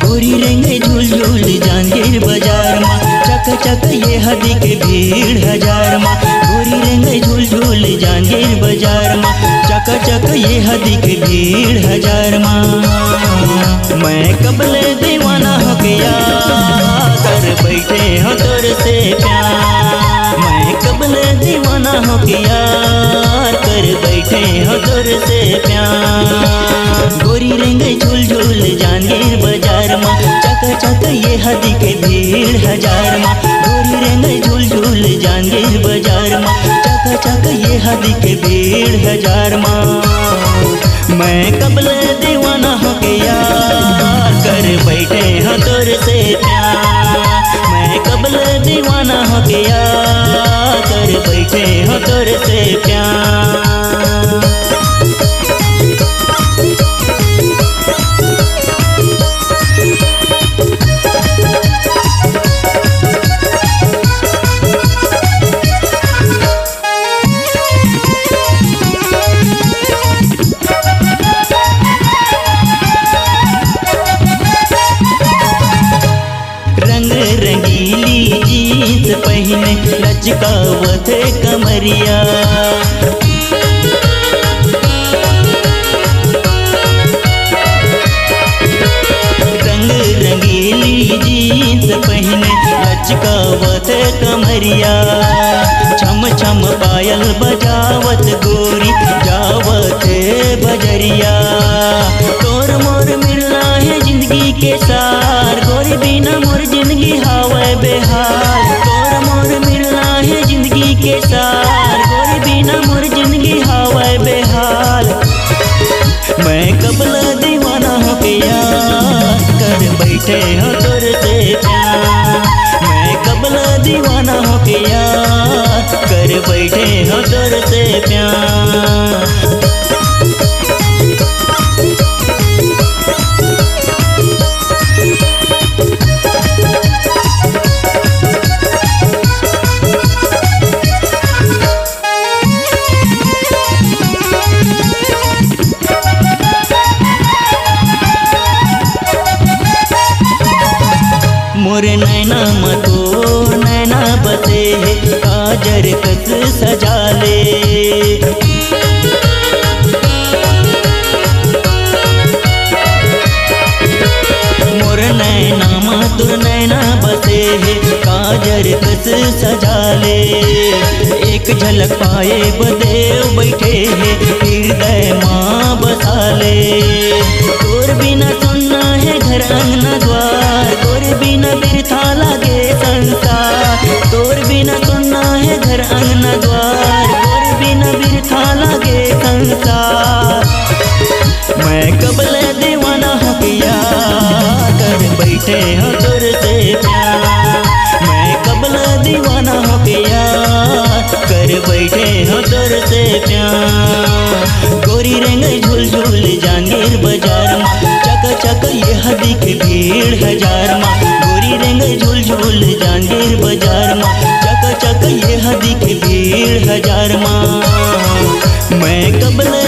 गोरी रेंगे झूल झूल जांगीर बाजार मा चक चक ये हदी के भीड़ हजार मा। गोरी रेंगे झूल झूल जांगीर बाजार मा चक चक ये हदी के भीड़ हजार मा। मैं कबले दीवाना हो गया कर बैठे हो तोर से प्यार। मैं कबले दीवाना हो गया कर बैठे हो तोर से प्यार। गोरी रेंगे झूल झूल जांगीर बाजार मा चक चक ये हदी के भीड़ हजार मा। गोरी रेंगे झूल झूल जांगीर बाजार मा चक चक ये हदी के भीड़ हजार मा। मैं कबले दीवाना हो गया कर बैठे हो तोर से प्यार। मैं कबले दीवाना हो गया कर बैठे हो तोर से प्यार। रंग रंगीली जीन्स पहने लचकावत कमरिया। रंग रंगीली जीन्स पहने लचकावत कमरिया। छम छम पायल बजावत गोरी जावत बजरिया। तोर मोर मिलना है जिंदगी के सार गोरी बिना मोर जिंदगी हावे बेहाल। तोर मोर मिलना है जिंदगी के सार गोरी बिना मोर जिंदगी हावे बेहाल। मैं कबला दीवाना हो गया कर बैठे हो तोर से प्यार। मैं कबला दीवाना हो गया कर बैठे हो तोर से प्यार। मोर नैना मतोर नैना बसे काजर कस सजा ले। मोर नैना मतोर नैना बसे काजर कस सजा ले। एक झलक पाए बदेव बैठे है हृदय माँ बसा ले। तोर बिना सुनना है घर अंगना द्वार तोर बिना बिरथा लागे संसार। तोर बिना सुनना है घर अंगना द्वार तोर बिना बिरथा लागे संसार। मैं कबले दीवाना हो गया कर बैठे हो तोर से प्यार। मैं कबले दीवाना हो गया कर बैठे हो तोर से प्यार। गोरी रेंगे झूल झूल जांगीर बाजार मा चक चक ये हदी के भीड़ हजार मा। गोरी रेंगे झूल झूल जांगीर बाजार मा चक चक ये हदी के भीड़ हजार मा। मैं कबले